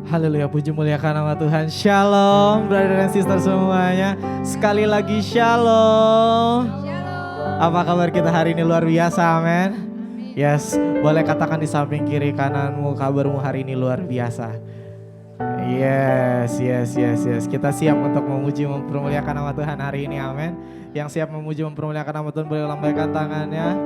Haleluya, puji muliakan nama Tuhan. Shalom, brother dan sister semuanya. Sekali lagi shalom. Apa kabar kita hari ini? Luar biasa, amin. Yes, boleh katakan di samping kiri kananmu, kabarmu hari ini luar biasa. Yes. Kita siap untuk memuji mempermuliakan nama Tuhan hari ini, amin. Yang siap memuji mempermuliakan nama Tuhan boleh lambaikan tangannya.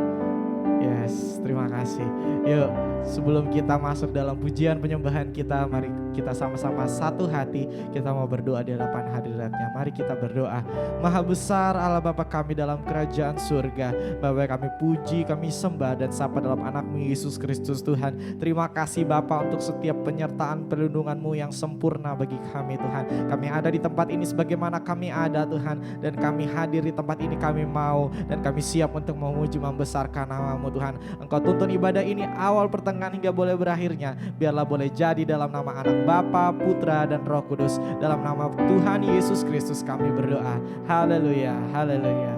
Yes, terima kasih. Yuk, sebelum kita masuk dalam pujian penyembahan kita, mari kita sama-sama satu hati, kita mau berdoa di hadapan hadiratnya. Mari kita berdoa. Maha besar Allah Bapa kami dalam kerajaan surga, Bapa kami puji, kami sembah dan sapa dalam anak-Mu Yesus Kristus Tuhan. Terima kasih Bapa untuk setiap penyertaan perlindungan-Mu yang sempurna bagi kami Tuhan. Kami ada di tempat ini sebagaimana kami ada Tuhan, dan kami hadir di tempat ini kami mau, dan kami siap untuk memuji membesarkan nama-Mu Tuhan. Engkau tuntun ibadah ini awal pertengahan hingga boleh berakhirnya. Biarlah boleh jadi dalam nama anak Bapa, Putra dan Roh Kudus. Dalam nama Tuhan Yesus Kristus kami berdoa. Haleluya, haleluya.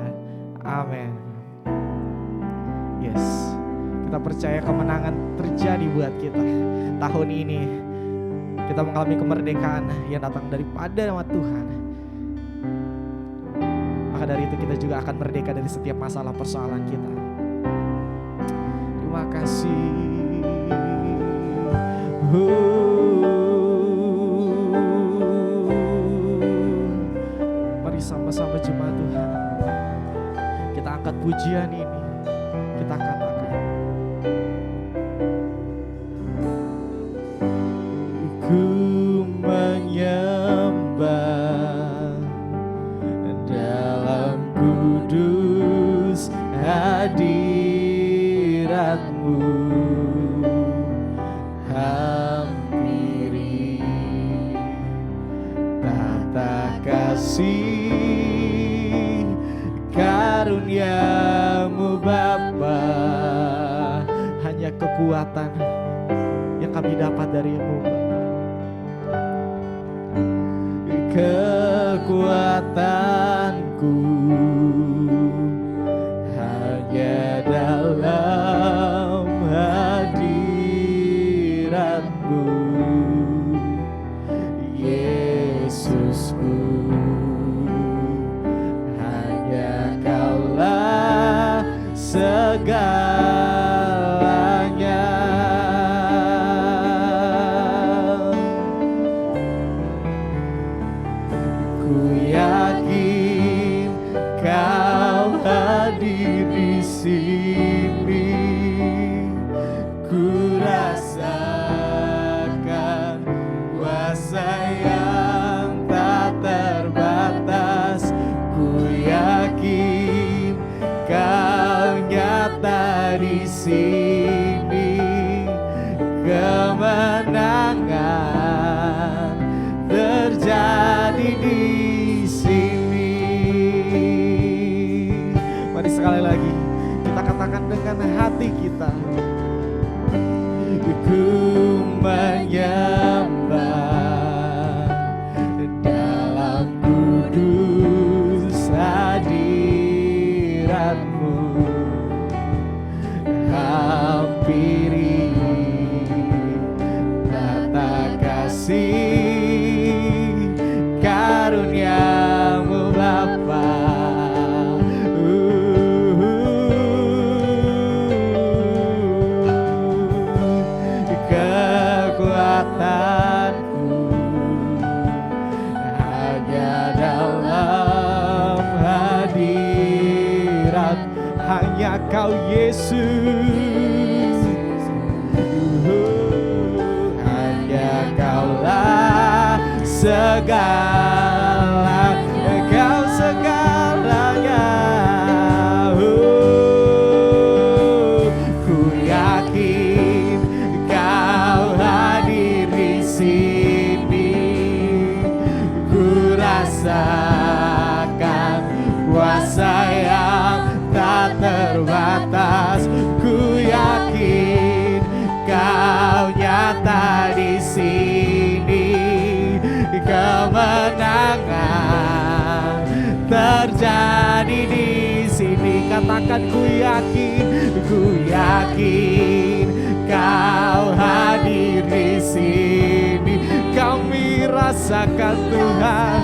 Amin. Yes, kita percaya kemenangan terjadi buat kita. Tahun ini kita mengalami kemerdekaan yang datang daripada nama Tuhan. Maka dari itu kita juga akan merdeka dari setiap masalah persoalan kita. Terima kasih. Mari sama-sama jemaat Tuhan, kita angkat pujian ini. Kita katakan, ku menyembah dalam kudus hadirat-Mu. Hampiri tata kasih karunia-Mu Bapa. Hanya kekuatan yang kami dapat dari-Mu Bapa. Kekuatanku hanya dalam hadirat-Mu, Yesusku. Hanya Kaulah segalanya. Ku yakin Kau hadir di sini. Ku rasakan kuasa yang tak terbatas. Ku yakin Kau nyata di sini. Kemenangan terjadi di sini. Mari sekali lagi kita katakan dengan hati kita. Ku menyembah kekuatanku hanya dalam hadirat hanya Kau Yesus. Hanya Kaulah segala, Kau segalanya. Ku yakin Kau hadir di sini. Ku rasakan kuasa yang tak terbatas. Ku yakin Kau nyata di sini. Kemenangan terjadi di sini. Katakan ku yakin Kau hadir di sini. Kami rasakan Tuhan.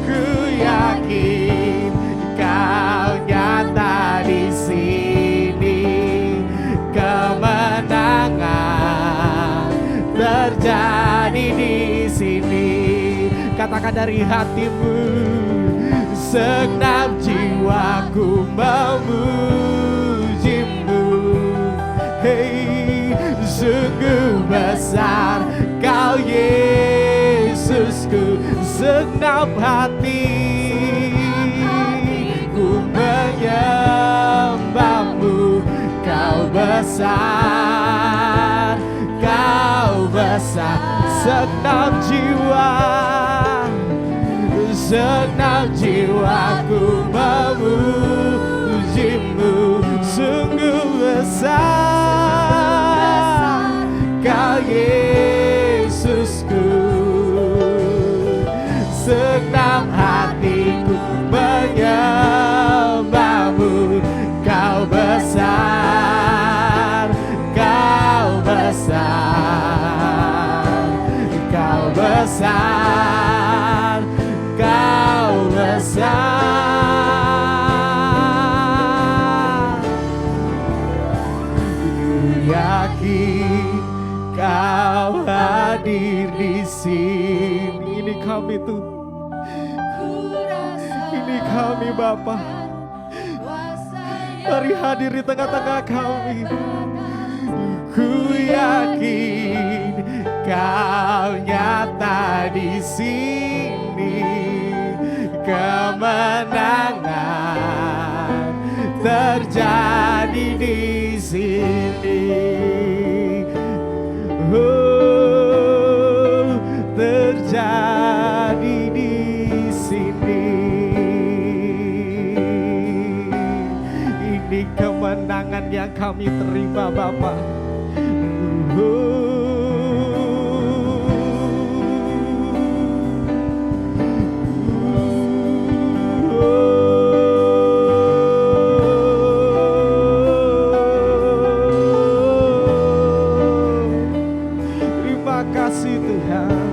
Ku yakin Kau nyata di sini. Kemenangan terjadi di sini. Katakan dari hatimu, segenap jiwaku memujimu. Hei, sungguh besar Kau Yesusku. Segenap hatiku menyembahmu. Kau besar, Kau besar. Segenap jiwaku memujimu. Sungguh besar Kau Yesusku. Segenap hatiku menyembahmu. Kau besar, Kau besar, Kau besar, Kau besar. Ku yakin Kau hadir di sini. Ini kami Tuhan. Ini kami Bapa. Mari hadir di tengah-tengah kami. Ku yakin Kau nyata di sini. Kemenangan terjadi di sini. Oh, terjadi di sini. Ini kemenangan yang kami terima Bapa. Terima kasih Tuhan.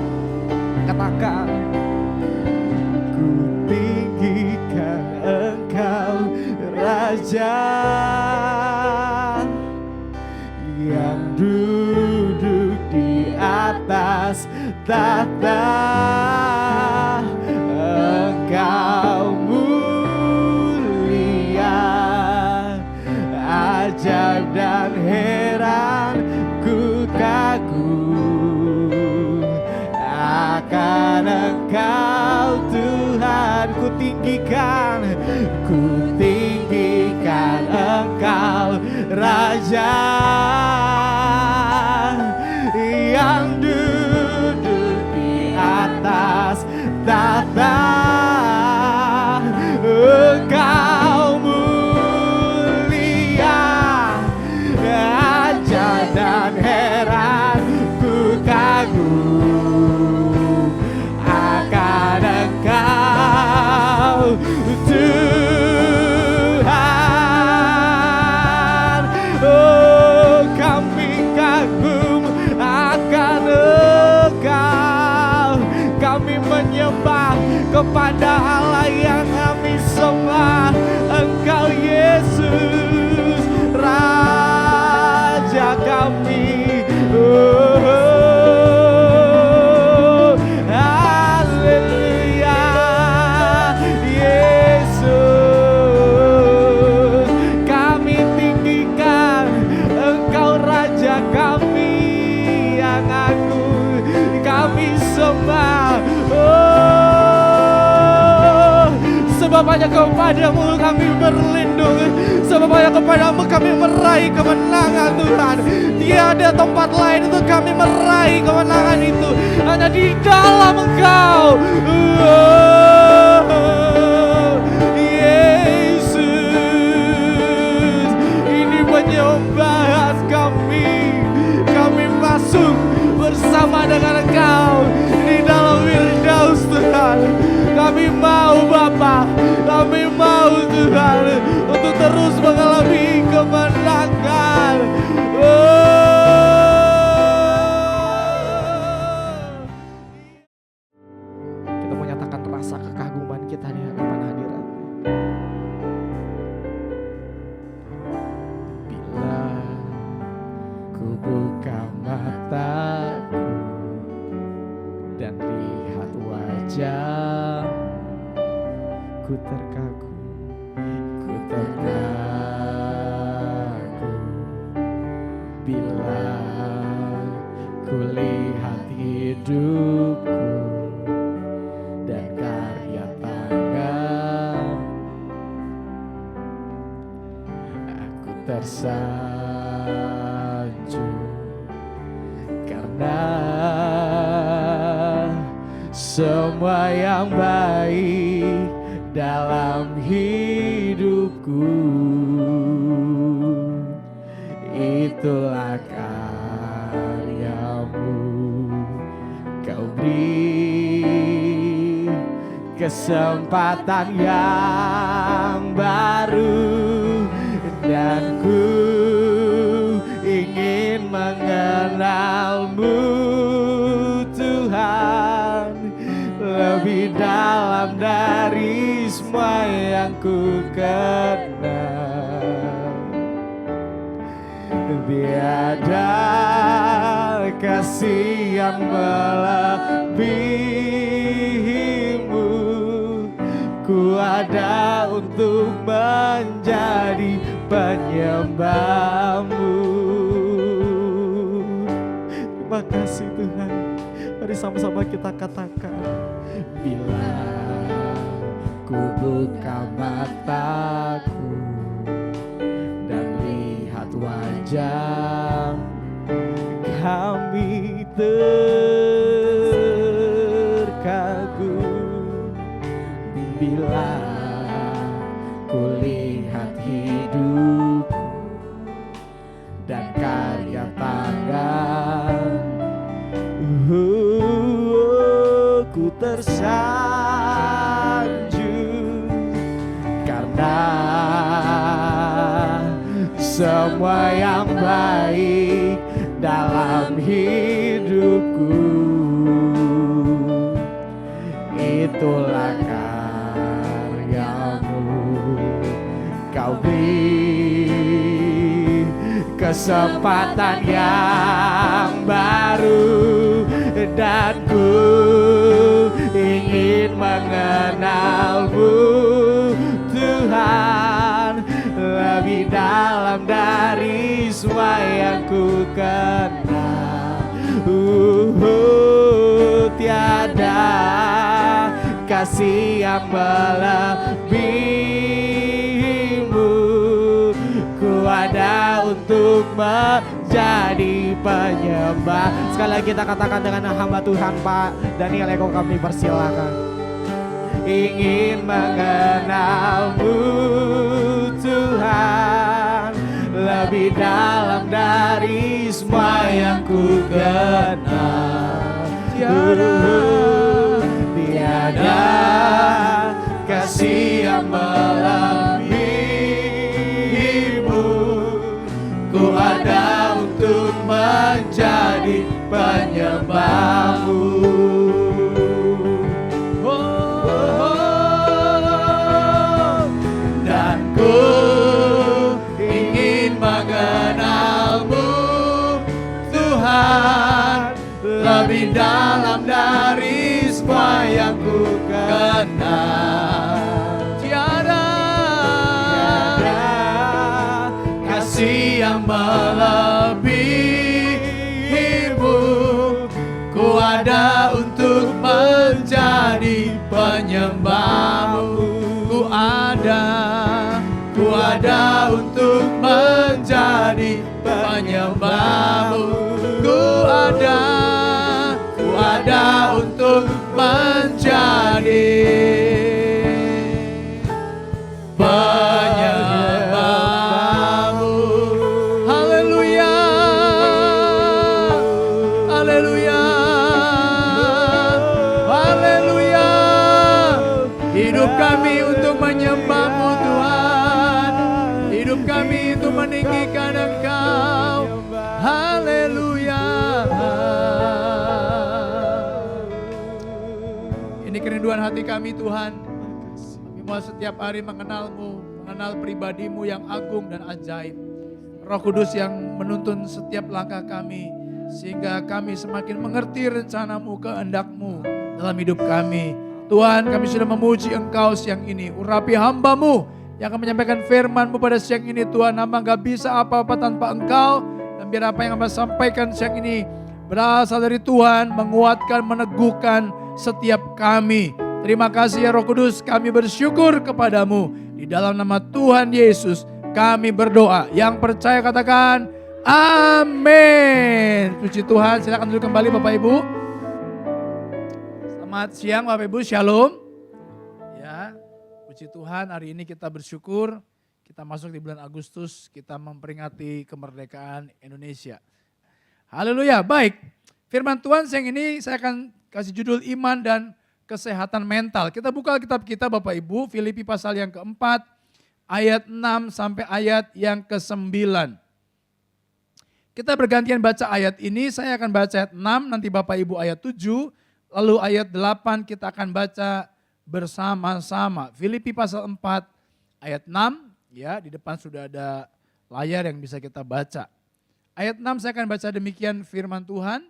Katakan, ku tinggikan Engkau Raja yang duduk di atas tahta. Engkau mulia, ajaib dan heran. Ku kagum akan Engkau Tuhan. Ku tinggikan Engkau Raja yang duduk di atas tahta. Engkau mulia, ajaib dan heran. Ku kagum akan Engkau Tuhan. Oh, kami kagum akan Engkau. Kami menyembah kepada Allah yang kami sembah. Engkau Yesus, sebab hanya kepadamu kami berlindung, sebab hanya kepadamu kami meraih kemenangan Tuhan. Tiada tempat lain untuk kami meraih kemenangan itu, hanya di dalam Engkau. Yesus, ini penyembahan kami masuk bersama dengan Engkau di dalam Firdaus Tuhan. Kami mau Bapa, kami mau Tuhan untuk terus mengalami kemenangan. Kita menyatakan rasa kekaguman kita di hadapan hadirat. Bila ku buka mataku dan lihat wajah, ku terkagum bila ku lihat hidupku dan karya tangan. Aku tersanjung karena semua yang baik dalam hidupku itulah karyamu. Kau beri kesempatan yang baru dan ku ingin mengenalmu Tuhan lebih dalam dari semua yang ku kenal. Tiada kasih yang melebihimu, ku ada untuk menjadi penyembahmu. Terima kasih Tuhan. Mari sama-sama kita katakan, bila ku buka mataku dan lihat wajah, kami terkagum. Bila ku lihat hidup dan karya tangan, ku tersanjung karena semua yang baik dalam hidupku itulah karyamu. Kau beri kesempatan yang baru dan ku ingin mengenalmu Tuhan lebih dalam dari semua yang ku kenal. Tiada kasih yang melebihimu, ku ada untuk menjadi penyembah. Sekali lagi kita katakan dengan hamba Tuhan Pak Daniel Eko, kami persilakan. Ingin mengenalmu Tuhan lebih dalam dari semua yang ku kenal. Tiada kasih yang melebihimu, ku ada untuk menjadi penyembahmu. Dan ku ingin mengenalmu Tuhan lebih dalam dari semua yang ku kenal. Tiada kasih yang melebihimu, ku ada untuk menjadi penyembahmu. Ku ada untuk menjadi penyembah-Mu. Ku ada untuk menjadi penyembah-Mu. Haleluya, haleluya, haleluya. Hidup kami untuk menyembah-Mu Tuhan. Hidup kami untuk meninggikan Engkau. Haleluya. Ini kerinduan hati kami Tuhan. Kami mau setiap hari mengenal-Mu, mengenal pribadi-Mu yang agung dan ajaib. Roh Kudus yang menuntun setiap langkah kami, sehingga kami semakin mengerti rencana-Mu, kehendak-Mu dalam hidup kami. Tuhan, kami sudah memuji Engkau siang ini. Urapi hamba-Mu yang akan menyampaikan firman-Mu pada siang ini. Tuhan, hamba gak bisa apa-apa tanpa Engkau. Dan biar apa yang hamba sampaikan siang ini berasal dari Tuhan, menguatkan, meneguhkan setiap kami. Terima kasih ya Roh Kudus, kami bersyukur kepadamu. Di dalam nama Tuhan Yesus kami berdoa. Yang percaya katakan amin. Puji Tuhan, silakan duduk kembali Bapak Ibu. Selamat siang Bapak Ibu, shalom. Ya, puji Tuhan, hari ini kita bersyukur. Kita masuk di bulan Agustus, kita memperingati kemerdekaan Indonesia. Haleluya, baik. Firman Tuhan siang ini saya akan kasih judul iman dan kesehatan mental. Kita buka kitab kita Bapak Ibu, Filipi pasal yang keempat, ayat 6 sampai ayat yang ke-9. Kita bergantian baca ayat ini, saya akan baca ayat 6, nanti Bapak Ibu ayat 7, lalu ayat 8 kita akan baca bersama-sama. Filipi pasal 4 ayat 6, ya di depan sudah ada layar yang bisa kita baca. Ayat 6 saya akan baca demikian firman Tuhan.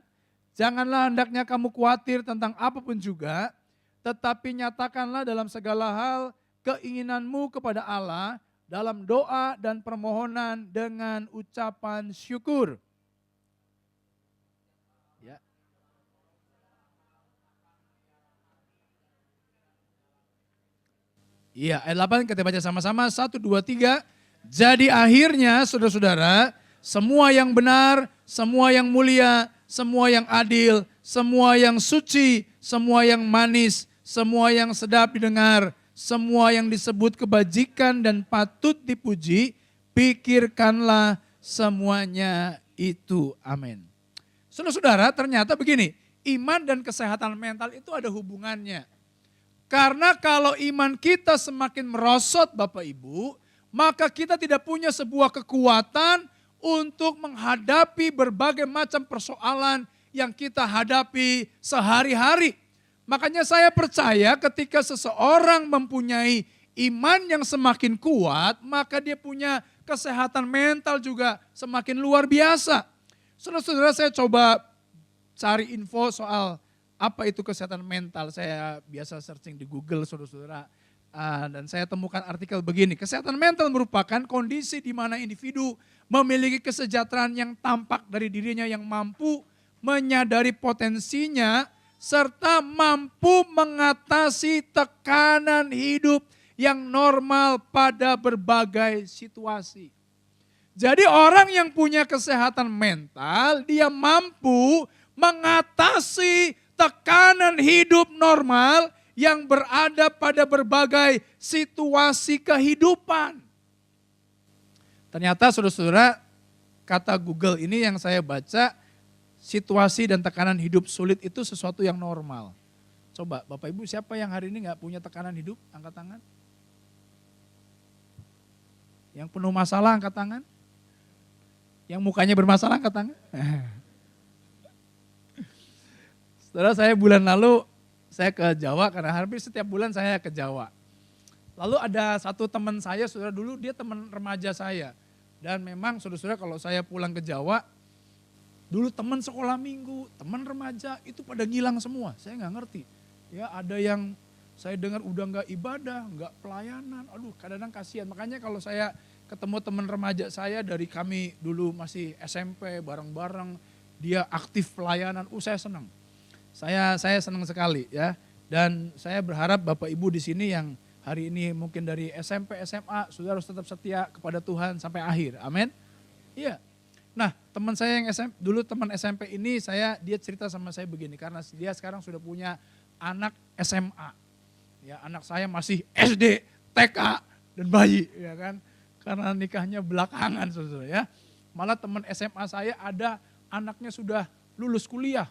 Janganlah hendaknya kamu khawatir tentang apapun juga, tetapi nyatakanlah dalam segala hal keinginanmu kepada Allah dalam doa dan permohonan dengan ucapan syukur. Ya. Iya, ayat 8 kita baca sama-sama, 1, 2, 3. Jadi akhirnya saudara-saudara, semua yang benar, semua yang mulia, semua yang adil, semua yang suci, semua yang manis, semua yang sedap didengar, semua yang disebut kebajikan dan patut dipuji, pikirkanlah semuanya itu. Amin. Saudara-saudara, ternyata begini, iman dan kesehatan mental itu ada hubungannya. Karena kalau iman kita semakin merosot Bapak Ibu, maka kita tidak punya sebuah kekuatan untuk menghadapi berbagai macam persoalan yang kita hadapi sehari-hari. Makanya saya percaya ketika seseorang mempunyai iman yang semakin kuat, maka dia punya kesehatan mental juga semakin luar biasa. Saudara-saudara, saya coba cari info soal apa itu kesehatan mental. Saya biasa searching di Google, saudara-saudara. Dan saya temukan artikel begini, kesehatan mental merupakan kondisi di mana individu memiliki kesejahteraan yang tampak dari dirinya yang mampu menyadari potensinya serta mampu mengatasi tekanan hidup yang normal pada berbagai situasi. Jadi orang yang punya kesehatan mental, dia mampu mengatasi tekanan hidup normal yang berada pada berbagai situasi kehidupan. Ternyata saudara-saudara, kata Google ini yang saya baca, situasi dan tekanan hidup sulit itu sesuatu yang normal. Coba Bapak Ibu, siapa yang hari ini gak punya tekanan hidup? Angkat tangan. Yang penuh masalah angkat tangan. Yang mukanya bermasalah angkat tangan. Saudara, saya bulan lalu saya ke Jawa karena hampir setiap bulan saya ke Jawa. Lalu ada satu teman saya, saudara, dulu dia teman remaja saya. Dan memang saudara-saudara kalau saya pulang ke Jawa, dulu teman sekolah minggu, teman remaja itu pada ngilang semua. Saya nggak ngerti. Ya ada yang saya dengar udah nggak ibadah, nggak pelayanan. Aduh, kadang-kadang kasihan. Makanya kalau saya ketemu teman remaja saya dari kami dulu masih SMP bareng-bareng, dia aktif pelayanan. Saya senang. Saya senang sekali ya. Dan saya berharap Bapak Ibu di sini yang Hari ini mungkin dari SMP, SMA, saudara harus tetap setia kepada Tuhan sampai akhir. Amin. Iya. Nah, teman saya yang dulu teman SMP ini dia cerita sama saya begini, karena dia sekarang sudah punya anak SMA. Ya, anak saya masih SD, TK, dan bayi, ya kan. Karena nikahnya belakangan, saudara ya. Malah teman SMA saya ada anaknya sudah lulus kuliah,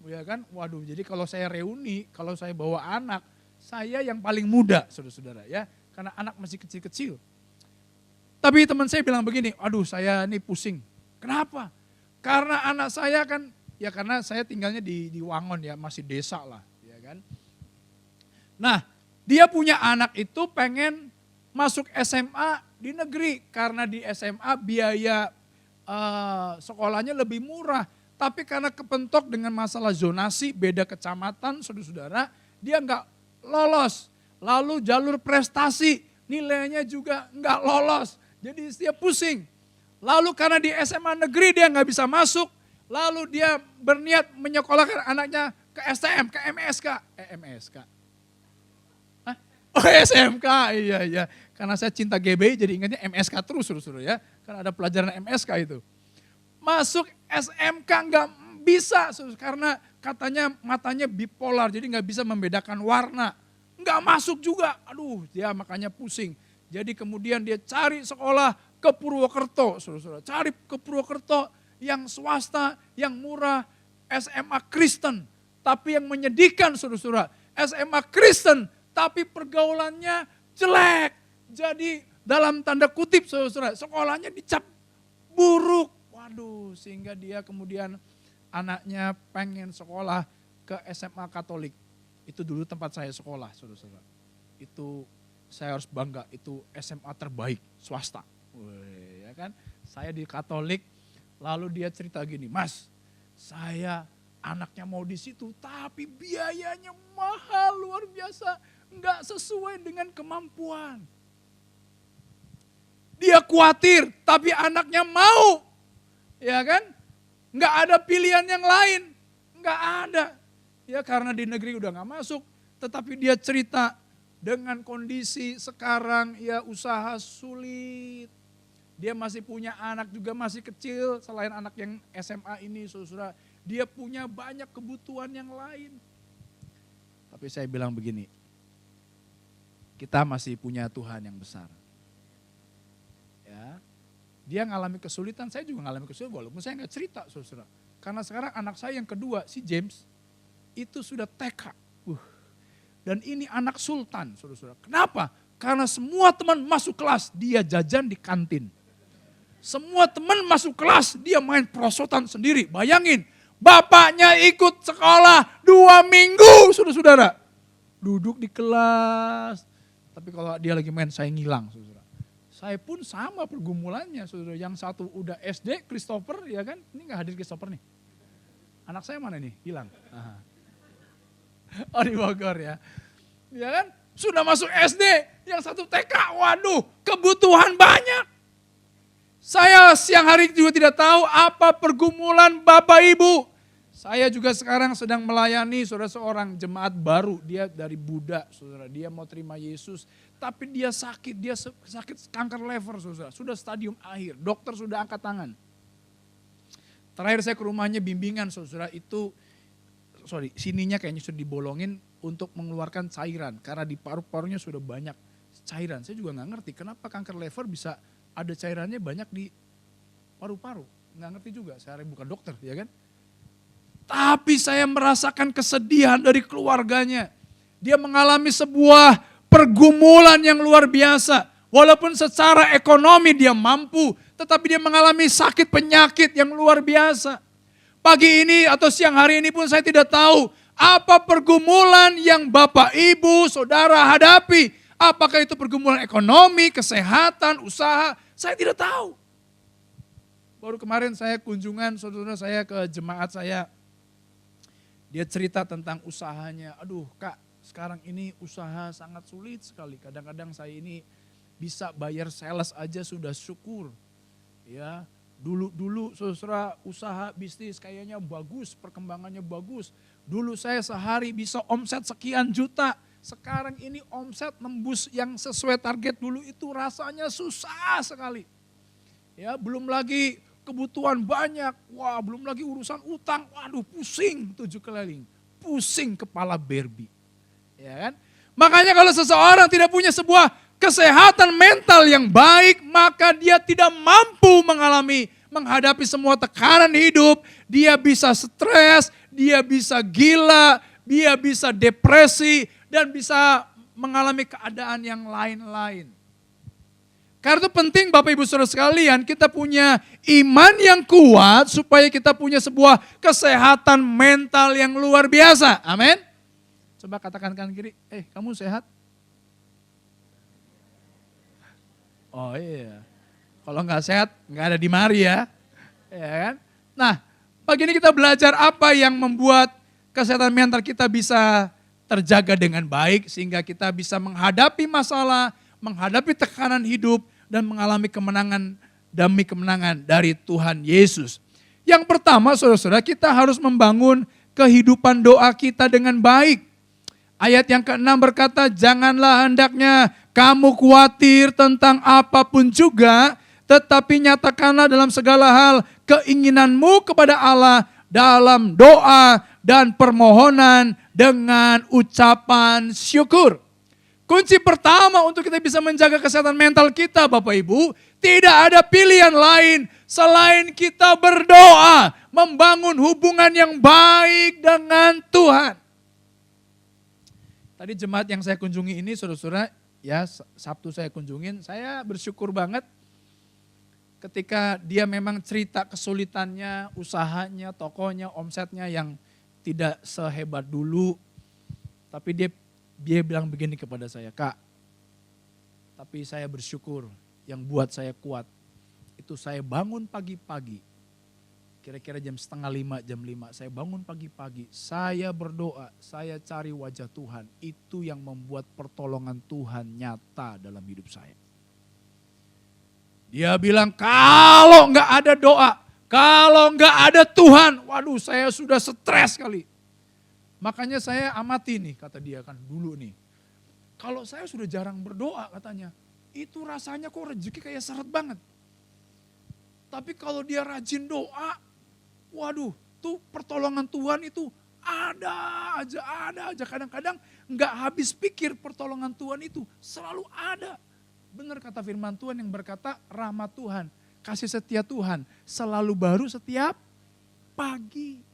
ya kan. Waduh, jadi kalau saya reuni, kalau saya bawa anak, saya yang paling muda, saudara-saudara ya. Karena anak masih kecil-kecil. Tapi teman saya bilang begini, aduh saya ini pusing. Kenapa? Karena anak saya kan, ya karena saya tinggalnya di Wangon ya, masih desa lah, ya kan. Nah, dia punya anak itu pengen masuk SMA di negeri, karena di SMA biaya sekolahnya lebih murah. Tapi karena kepentok dengan masalah zonasi, beda kecamatan, saudara-saudara, dia nggak lolos. Lalu jalur prestasi, nilainya juga nggak lolos. Jadi dia pusing. Lalu karena di SMA negeri dia nggak bisa masuk, lalu dia berniat menyekolahkan anaknya ke STM, ke MSK. MSK. Hah? Oh SMK, iya. Karena saya cinta GBI jadi ingatnya MSK terus, saudara ya. Karena ada pelajaran MSK itu. Masuk SMK nggak bisa, karena katanya matanya bipolar, jadi nggak bisa membedakan warna. Nggak masuk juga, aduh dia makanya pusing. Jadi kemudian dia cari sekolah ke Purwokerto, saudara-saudara. Cari ke Purwokerto yang swasta, yang murah, SMA Kristen. Tapi yang menyedihkan, saudara-saudara, SMA Kristen, tapi pergaulannya jelek. Jadi dalam tanda kutip, saudara-saudara, sekolahnya dicap buruk. Waduh, sehingga dia kemudian anaknya pengen sekolah ke SMA Katolik. Itu dulu tempat saya sekolah, saudara-saudara. Itu saya harus bangga, itu SMA terbaik, swasta. Wih, ya kan? Saya di Katolik, lalu dia cerita gini, Mas, saya anaknya mau di situ, tapi biayanya mahal luar biasa, nggak sesuai dengan kemampuan. Dia khawatir, tapi anaknya mau, ya kan? Nggak ada pilihan yang lain, nggak ada. Ya karena di negeri udah nggak masuk, tetapi dia cerita dengan kondisi sekarang ya usaha sulit. Dia masih punya anak juga masih kecil, selain anak yang SMA ini, saudara. Dia punya banyak kebutuhan yang lain. Tapi saya bilang begini, kita masih punya Tuhan yang besar. Ya, dia ngalami kesulitan, saya juga ngalami kesulitan, walaupun saya nggak cerita, saudara. Karena sekarang anak saya yang kedua, si James, itu sudah TK. Dan ini anak sultan, saudara-saudara. Kenapa? Karena semua teman masuk kelas, dia jajan di kantin. Semua teman masuk kelas, dia main perosotan sendiri. Bayangin, bapaknya ikut sekolah 2 minggu, saudara-saudara. Duduk di kelas. Tapi kalau dia lagi main, saya ngilang, saudara. Saya pun sama pergumulannya, saudara. Yang satu udah SD, Christopher, ya kan? Ini gak hadir Christopher nih. Anak saya mana nih? Hilang. Aha. Oh di Bogor ya. Ya kan? Sudah masuk SD, yang satu TK, waduh kebutuhan banyak. Saya siang hari juga tidak tahu apa pergumulan Bapak Ibu. Saya juga sekarang sedang melayani saudara seorang jemaat baru. Dia dari Buddha, saudara. Dia mau terima Yesus. Tapi dia sakit kanker lever, saudara. Sudah stadium akhir, dokter sudah angkat tangan. Terakhir saya ke rumahnya bimbingan, saudara, itu sininya kayaknya sudah dibolongin untuk mengeluarkan cairan. Karena di paru-parunya sudah banyak cairan. Saya juga gak ngerti kenapa kanker lever bisa ada cairannya banyak di paru-paru. Gak ngerti juga, saya bukan dokter ya kan. Tapi saya merasakan kesedihan dari keluarganya. Dia mengalami sebuah pergumulan yang luar biasa. Walaupun secara ekonomi dia mampu, tetapi dia mengalami sakit penyakit yang luar biasa. Pagi ini atau siang hari ini pun saya tidak tahu apa pergumulan yang Bapak, Ibu, Saudara hadapi. Apakah itu pergumulan ekonomi, kesehatan, usaha, saya tidak tahu. Baru kemarin saya kunjungan, saudara saya ke jemaat saya. Dia cerita tentang usahanya. Aduh Kak, sekarang ini usaha sangat sulit sekali. Kadang-kadang saya ini bisa bayar sales aja sudah syukur. Ya. Dulu saudara usaha bisnis kayaknya bagus, perkembangannya bagus. Dulu saya sehari bisa omset sekian juta. Sekarang ini omset nembus yang sesuai target dulu itu rasanya susah sekali. Ya, belum lagi kebutuhan banyak, wah belum lagi urusan utang, waduh pusing 7 keliling, pusing kepala Barbie. Ya kan? Makanya kalau seseorang tidak punya sebuah kesehatan mental yang baik, maka dia tidak mampu menghadapi semua tekanan hidup, dia bisa stres, dia bisa gila, dia bisa depresi, dan bisa mengalami keadaan yang lain-lain. Karena itu penting Bapak Ibu Saudara sekalian, kita punya iman yang kuat supaya kita punya sebuah kesehatan mental yang luar biasa. Amin. Coba katakan kanan kiri, kamu sehat? Oh iya, kalau nggak sehat nggak ada di mari ya. Ya kan? Nah, pagi ini kita belajar apa yang membuat kesehatan mental kita bisa terjaga dengan baik sehingga kita bisa menghadapi masalah, menghadapi tekanan hidup, dan mengalami kemenangan demi kemenangan dari Tuhan Yesus. Yang pertama saudara-saudara, kita harus membangun kehidupan doa kita dengan baik. Ayat yang ke-6 berkata, janganlah hendaknya kamu khawatir tentang apapun juga, tetapi nyatakanlah dalam segala hal keinginanmu kepada Allah dalam doa dan permohonan dengan ucapan syukur. Kunci pertama untuk kita bisa menjaga kesehatan mental kita Bapak Ibu, tidak ada pilihan lain selain kita berdoa, membangun hubungan yang baik dengan Tuhan. Tadi jemaat yang saya kunjungi ini saudara-saudara, ya Sabtu saya kunjungin, saya bersyukur banget ketika dia memang cerita kesulitannya, usahanya, tokonya, omsetnya yang tidak sehebat dulu. Tapi dia bilang begini kepada saya, Kak, tapi saya bersyukur yang buat saya kuat, itu saya bangun pagi-pagi, kira-kira jam 4:30, jam 5, saya bangun pagi-pagi, saya berdoa, saya cari wajah Tuhan, itu yang membuat pertolongan Tuhan nyata dalam hidup saya. Dia bilang kalau nggak ada doa, kalau nggak ada Tuhan, waduh saya sudah stres kali. Makanya saya amati nih, kata dia kan dulu nih. Kalau saya sudah jarang berdoa katanya, itu rasanya kok rezeki kayak seret banget. Tapi kalau dia rajin doa, waduh tuh pertolongan Tuhan itu ada aja. Kadang-kadang nggak habis pikir pertolongan Tuhan itu selalu ada. Benar kata firman Tuhan yang berkata rahmat Tuhan, kasih setia Tuhan selalu baru setiap pagi.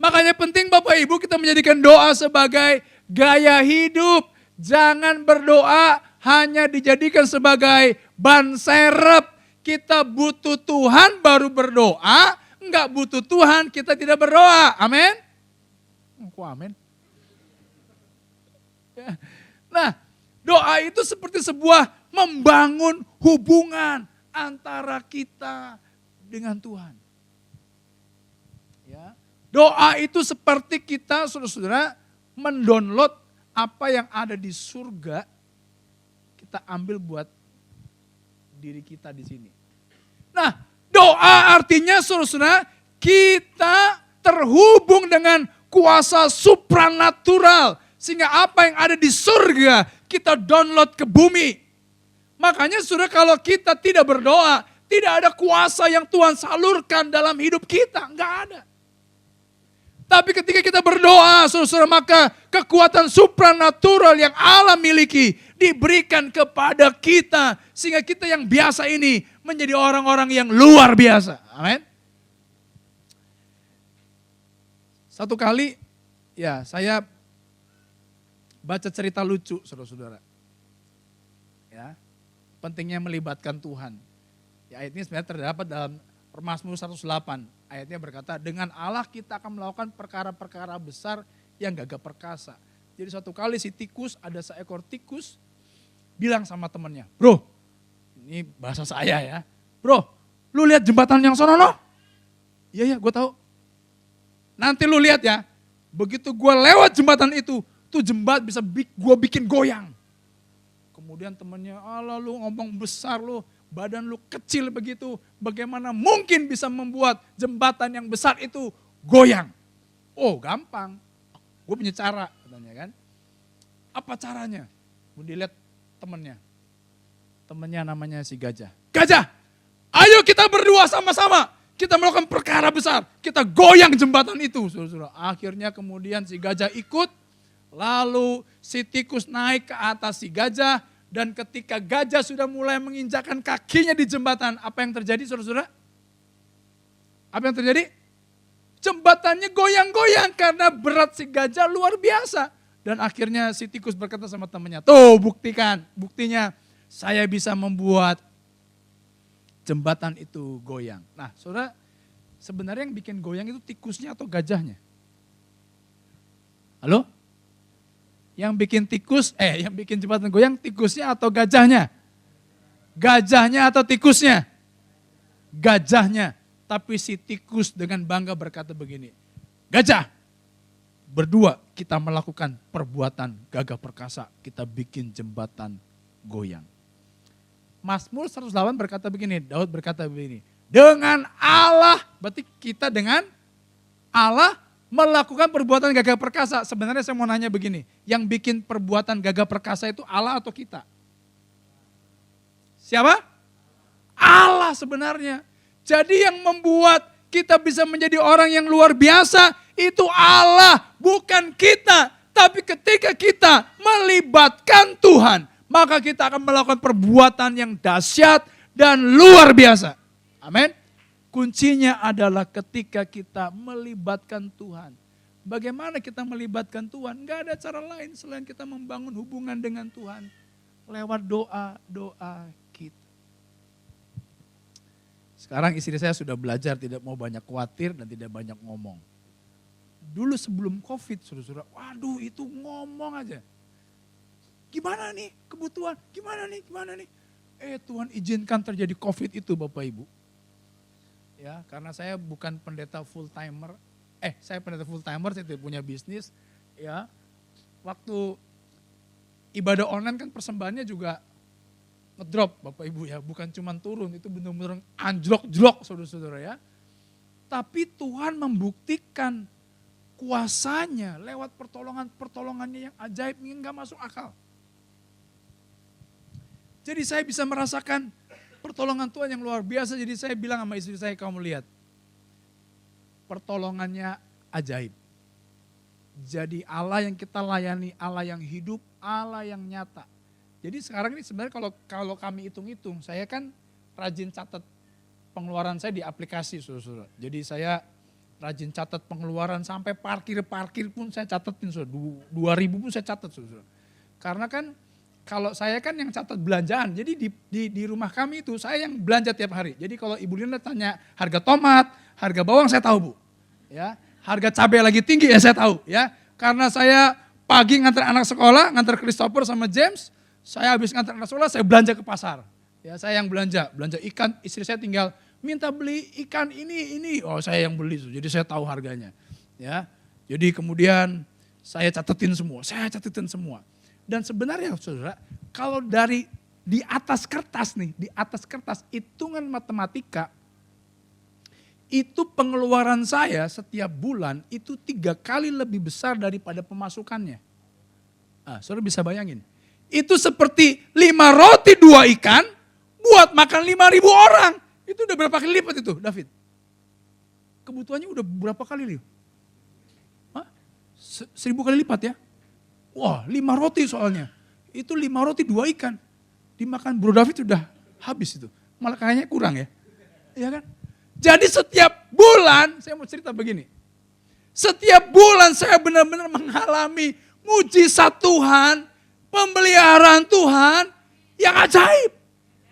Makanya penting Bapak Ibu kita menjadikan doa sebagai gaya hidup. Jangan berdoa hanya dijadikan sebagai ban serep. Kita butuh Tuhan baru berdoa, enggak butuh Tuhan kita tidak berdoa. Amin? Kok amin? Nah, doa itu seperti sebuah membangun hubungan antara kita dengan Tuhan. Ya. Doa itu seperti kita saudara-saudara mendownload apa yang ada di surga, kita ambil buat diri kita di sini. Nah, doa artinya saudara-saudara kita terhubung dengan kuasa supranatural. Sehingga apa yang ada di surga kita download ke bumi. Makanya saudara kalau kita tidak berdoa, tidak ada kuasa yang Tuhan salurkan dalam hidup kita. Enggak ada. Tapi ketika kita berdoa, saudara-saudara, maka kekuatan supranatural yang Allah miliki diberikan kepada kita. Sehingga kita yang biasa ini menjadi orang-orang yang luar biasa. Amin. Satu kali, ya saya baca cerita lucu, saudara-saudara. Ya, pentingnya melibatkan Tuhan. Ya, ayat ini sebenarnya terdapat dalam Mazmur 108. Ayatnya berkata, dengan Allah kita akan melakukan perkara-perkara besar yang gagah perkasa. Jadi suatu kali si tikus, ada seekor tikus, bilang sama temannya, bro, ini bahasa saya ya, bro, lu lihat jembatan yang sono no? Iya, gue tahu. Nanti lu lihat ya, begitu gue lewat jembatan itu, tuh jembatan bisa gue bikin goyang. Kemudian temannya, Allah lu ngomong besar lu, badan lu kecil begitu, bagaimana mungkin bisa membuat jembatan yang besar itu goyang? Oh gampang, gue punya cara katanya kan. Apa caranya? Dilihat temennya. Temennya namanya si Gajah. Gajah, ayo kita berdua sama-sama. Kita melakukan perkara besar. Kita goyang jembatan itu. Saudara-saudara. Akhirnya kemudian si Gajah ikut. Lalu si tikus naik ke atas si Gajah. Dan ketika Gajah sudah mulai menginjakkan kakinya di jembatan. Apa yang terjadi saudara-saudara? Apa yang terjadi? Jembatannya goyang-goyang karena berat si Gajah luar biasa. Dan akhirnya si tikus berkata sama temannya, tuh buktikan, buktinya saya bisa membuat jembatan itu goyang. Nah saudara, sebenarnya yang bikin goyang itu tikusnya atau gajahnya? Halo? Yang bikin jembatan goyang tikusnya atau gajahnya? Gajahnya atau tikusnya? Gajahnya. Tapi si tikus dengan bangga berkata begini, Gajah, berdua kita melakukan perbuatan gagah perkasa, kita bikin jembatan goyang. Mazmur 108 berkata begini, Daud berkata begini, dengan Allah, berarti kita dengan Allah melakukan perbuatan gagah perkasa. Sebenarnya saya mau nanya begini, yang bikin perbuatan gagah perkasa itu Allah atau kita? Siapa? Allah sebenarnya. Jadi yang membuat kita bisa menjadi orang yang luar biasa itu Allah, bukan kita. Tapi ketika kita melibatkan Tuhan, maka kita akan melakukan perbuatan yang dahsyat dan luar biasa. Amin. Kuncinya adalah ketika kita melibatkan Tuhan. Bagaimana kita melibatkan Tuhan? Enggak ada cara lain selain kita membangun hubungan dengan Tuhan. Lewat doa-doa kita. Sekarang istri saya sudah belajar tidak mau banyak khawatir dan tidak banyak ngomong. Dulu sebelum COVID, saudara-saudara, waduh itu ngomong aja. Gimana nih kebutuhan, gimana nih. Tuhan izinkan terjadi COVID itu Bapak Ibu. Ya, karena saya bukan pendeta full timer. Saya pendeta full timer, saya tidak punya bisnis. Ya, waktu ibadah online kan persembahannya juga ngedrop Bapak Ibu ya, bukan cuma turun, itu benar-benar anjlok-jlok saudara-saudara ya. Tapi Tuhan membuktikan kuasanya lewat pertolongannya yang ajaib, nggak masuk akal. Jadi saya bisa merasakan pertolongan Tuhan yang luar biasa, jadi saya bilang sama istri saya, kamu lihat, pertolongannya ajaib. Jadi Allah yang kita layani, Allah yang hidup, Allah yang nyata. Jadi sekarang ini sebenarnya kalau kami hitung-hitung, saya kan rajin catat pengeluaran saya di aplikasi, saudara-saudara. Jadi saya rajin catat pengeluaran sampai parkir pun saya catatin, saudara. 2.000 pun saya catat, saudara. Karena kan kalau saya kan yang catat belanjaan, jadi di rumah kami itu saya yang belanja tiap hari. Jadi kalau Ibu Linda tanya harga tomat, harga bawang saya tahu Bu. Ya, harga cabai lagi tinggi ya saya tahu ya. Karena saya pagi ngantar anak sekolah, ngantar Christopher sama James, saya habis ngantar anak sekolah, saya belanja ke pasar. Ya, saya yang belanja ikan, istri saya tinggal minta beli ikan ini. Oh, saya yang beli, jadi saya tahu harganya. Ya, jadi kemudian saya catetin semua. Dan sebenarnya saudara, kalau dari di atas kertas hitungan matematika, itu pengeluaran saya setiap bulan itu 3 kali lebih besar daripada pemasukannya. Saudara bisa bayangin. Itu seperti 5 roti 2 ikan buat makan 5.000 orang. Itu udah berapa kali lipat itu David? Kebutuhannya udah berapa kali lipat? 1.000 kali lipat ya? Wah 5 roti soalnya. Itu 5 roti 2 ikan. Dimakan Bro David sudah habis itu. Malah kayaknya kurang ya. Iya kan? Jadi setiap bulan, saya mau cerita begini. Setiap bulan saya benar-benar mengalami mujizat Tuhan, pemeliharaan Tuhan yang ajaib.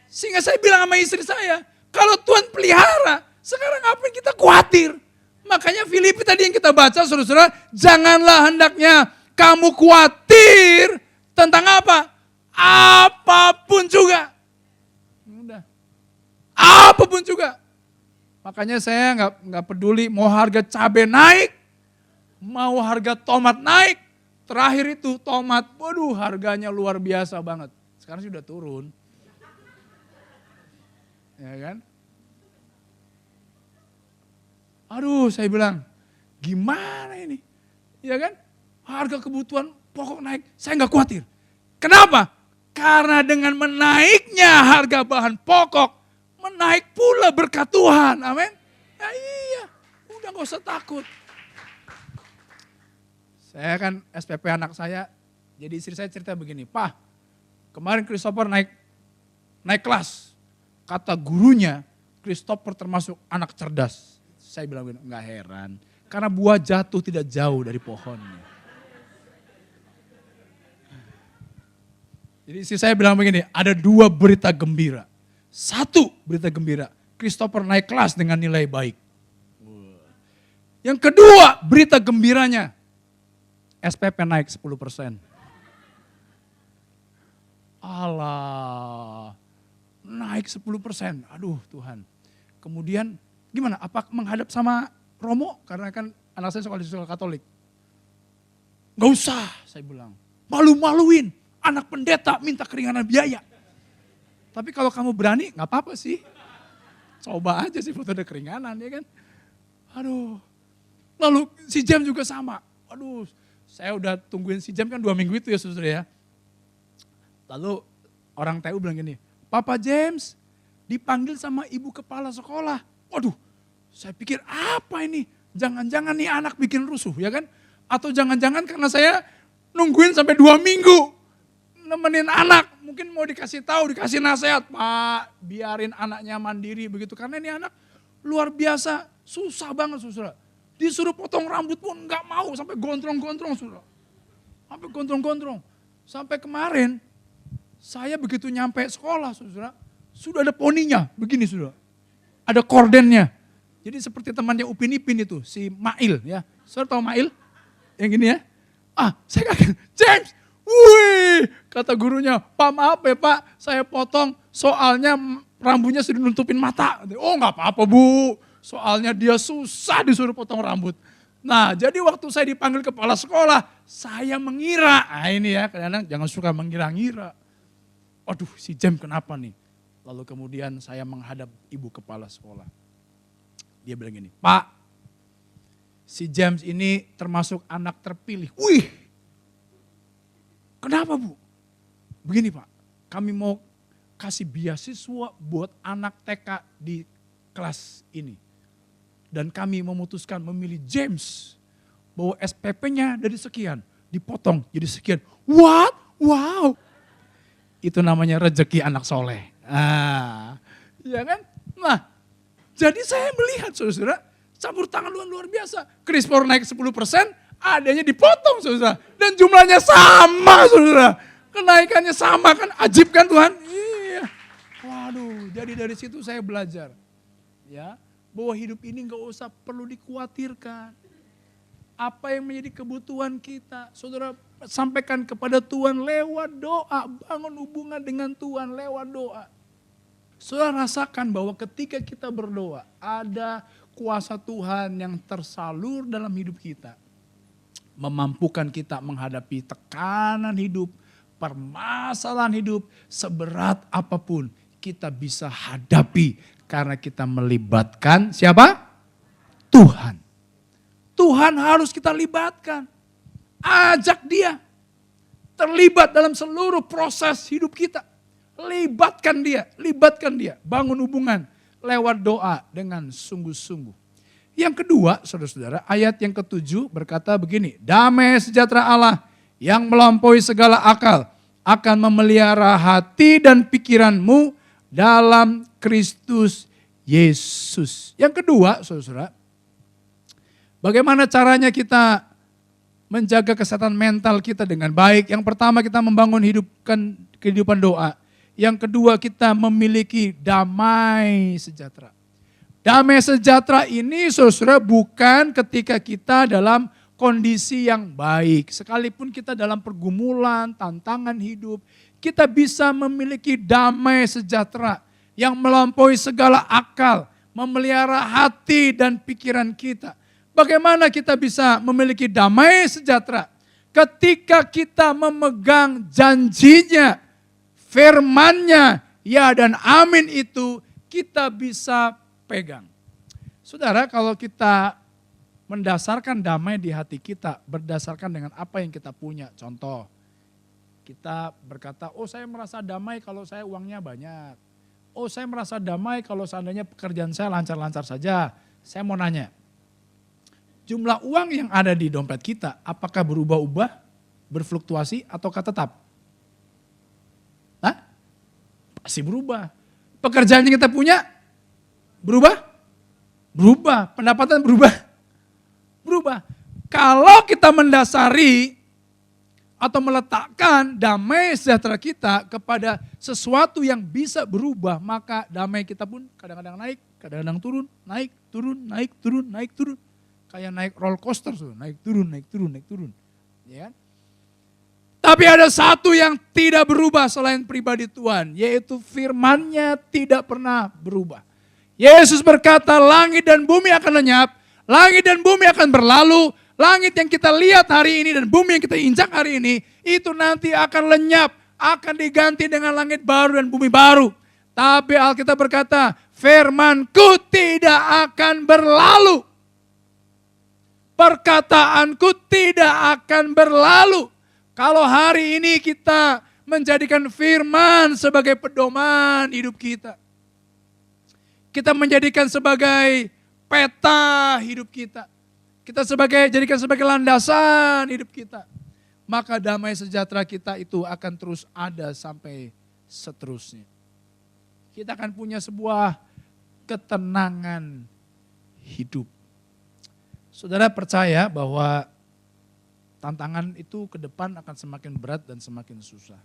Sehingga saya bilang sama istri saya, kalau Tuhan pelihara, sekarang apa yang kita khawatir? Makanya Filipi tadi yang kita baca, saudara-saudara, janganlah hendaknya kamu khawatir tentang apa? Apapun juga. Udah. Apapun juga. Makanya saya nggak peduli mau harga cabai naik, mau harga tomat naik. Terakhir itu tomat, waduh harganya luar biasa banget. Sekarang sudah turun. Ya kan? Aduh saya bilang, gimana ini? Ya kan? Harga kebutuhan pokok naik, saya nggak khawatir. Kenapa? Karena dengan menaiknya harga bahan pokok, menaik pula berkat Tuhan. Amin. Ya iya, udah gak usah takut. Saya kan SPP anak saya, jadi istri saya cerita begini, Pak, kemarin Christopher naik kelas. Kata gurunya, Christopher termasuk anak cerdas. Saya bilang begini, enggak heran. Karena buah jatuh tidak jauh dari pohonnya. Jadi istri saya bilang begini, ada 2 berita gembira. 1 berita gembira, Christopher naik kelas dengan nilai baik. Yang kedua berita gembiranya, SPP naik 10%. Allah, naik 10%. Aduh Tuhan. Kemudian gimana? Apa menghadap sama Romo? Karena kan anak saya sekolah di sekolah Katolik. Gak usah, saya bilang. Malu-maluin. Anak pendeta minta keringanan biaya. Tapi kalau kamu berani, gak apa-apa sih. Coba aja sih foto ada keringanan, ya kan. Aduh. Lalu si James juga sama. Aduh, saya udah tungguin si James kan 2 minggu itu ya saudara ya. Lalu orang TU bilang gini, Papa James dipanggil sama ibu kepala sekolah. Waduh, saya pikir apa ini? Jangan-jangan nih anak bikin rusuh ya kan? Atau jangan-jangan karena saya nungguin sampai 2 minggu. Nemenin anak, mungkin mau dikasih tahu, dikasih nasihat. Pak, biarin anaknya mandiri begitu. Karena ini anak luar biasa, susah banget saudara. Disuruh potong rambut pun nggak mau, sampai gondrong-gondrong saudara. Sampai gondrong-gondrong. Sampai kemarin, saya begitu nyampe sekolah saudara, sudah ada poninya, begini saudara. Ada kordennya. Jadi seperti temannya Upin Ipin itu, si Mail ya. Saudara tahu Mail? Yang gini ya. Saya kaget, James, wih, kata gurunya, Pak maaf ya Pak, saya potong soalnya rambutnya sudah nutupin mata. Oh nggak apa-apa Bu, soalnya dia susah disuruh potong rambut. Nah jadi waktu saya dipanggil kepala sekolah, saya mengira, ini ya kadang-kadang jangan suka mengira-ngira. Aduh si James kenapa nih? Lalu kemudian saya menghadap ibu kepala sekolah. Dia bilang gini, Pak, si James ini termasuk anak terpilih. Wih, kenapa Bu? Begini Pak, kami mau kasih beasiswa buat anak TK di kelas ini. Dan kami memutuskan memilih James. Bahwa SPP-nya dari sekian, dipotong jadi sekian. What? Wow. Itu namanya rezeki anak soleh. Ya kan? Nah, jadi saya melihat saudara, campur tangan luar biasa. Christopher naik 10%, adanya dipotong saudara. Dan jumlahnya sama saudara. Kenaikannya sama kan, ajib kan Tuhan? Iya. Waduh, jadi dari situ saya belajar. Ya, bahwa hidup ini gak usah perlu dikhawatirkan. Apa yang menjadi kebutuhan kita, saudara sampaikan kepada Tuhan lewat doa. Bangun hubungan dengan Tuhan lewat doa. Saudara rasakan bahwa ketika kita berdoa, ada kuasa Tuhan yang tersalur dalam hidup kita. Memampukan kita menghadapi tekanan hidup, permasalahan hidup, seberat apapun kita bisa hadapi. Karena kita melibatkan siapa? Tuhan. Tuhan harus kita libatkan. Ajak dia. Terlibat dalam seluruh proses hidup kita. Libatkan dia. Bangun hubungan lewat doa dengan sungguh-sungguh. Yang kedua, saudara-saudara, ayat yang ke-7 berkata begini. Damai sejahtera Allah yang melampaui segala akal akan memelihara hati dan pikiranmu dalam Kristus Yesus. Yang kedua, saudara-saudara, bagaimana caranya kita menjaga kesehatan mental kita dengan baik? Yang pertama kita membangun kehidupan doa. Yang kedua kita memiliki damai sejahtera. Damai sejahtera ini saudara bukan ketika kita dalam kondisi yang baik. Sekalipun kita dalam pergumulan, tantangan hidup, kita bisa memiliki damai sejahtera yang melampaui segala akal, memelihara hati dan pikiran kita. Bagaimana kita bisa memiliki damai sejahtera? Ketika kita memegang janjinya, firman-Nya, ya dan amin itu kita bisa pegang. Saudara, kalau kita mendasarkan damai di hati kita berdasarkan dengan apa yang kita punya. Contoh, kita berkata, oh saya merasa damai kalau saya uangnya banyak. Oh saya merasa damai kalau seandainya pekerjaan saya lancar-lancar saja. Saya mau nanya, jumlah uang yang ada di dompet kita apakah berubah-ubah, berfluktuasi ataukah tetap? Hah? Pasti berubah. Pekerjaan yang kita punya berubah? Berubah. Pendapatan berubah? Berubah. Kalau kita mendasari atau meletakkan damai sejahtera kita kepada sesuatu yang bisa berubah, maka damai kita pun kadang-kadang naik, kadang-kadang turun, naik, turun, naik, turun, naik, turun. Kayak naik roller coaster, naik, turun, naik, turun, naik, turun. Ya. Tapi ada satu yang tidak berubah selain pribadi Tuhan, yaitu firman-Nya tidak pernah berubah. Yesus berkata, langit dan bumi akan lenyap, langit dan bumi akan berlalu, langit yang kita lihat hari ini dan bumi yang kita injak hari ini, itu nanti akan lenyap, akan diganti dengan langit baru dan bumi baru. Tapi Alkitab berkata, firman-Ku tidak akan berlalu. Perkataanku tidak akan berlalu. Kalau hari ini kita menjadikan firman sebagai pedoman hidup kita. Kita menjadikan sebagai peta hidup kita. Kita jadikan sebagai landasan hidup kita. Maka damai sejahtera kita itu akan terus ada sampai seterusnya. Kita akan punya sebuah ketenangan hidup. Saudara percaya bahwa tantangan itu ke depan akan semakin berat dan semakin susah.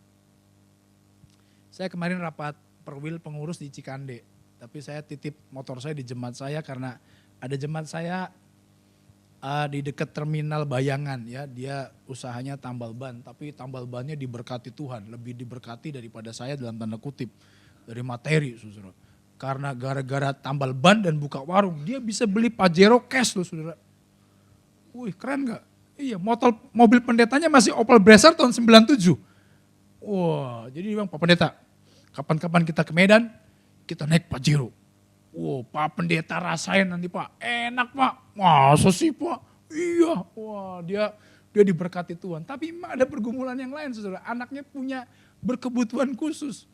Saya kemarin rapat perwil pengurus di Cikande, tapi saya titip motor saya di jemaat saya karena ada jemaat saya di dekat terminal Bayangan ya, dia usahanya tambal ban, tapi tambal bannya diberkati Tuhan, lebih diberkati daripada saya dalam tanda kutip dari materi, saudara. Karena gara-gara tambal ban dan buka warung, dia bisa beli Pajero cash loh, saudara. Wih, keren gak? Iya, mobil pendetanya masih Opel Blazer tahun 97. Wah, jadi Bang, Pak Pendeta, kapan-kapan kita ke Medan, kita naik Pajero. Wah, Pak Pendeta rasain nanti Pak, enak Pak. Masa sih Pak? Iya, wah dia diberkati Tuhan. Tapi memang ada pergumulan yang lain, saudara. Anaknya punya berkebutuhan khusus.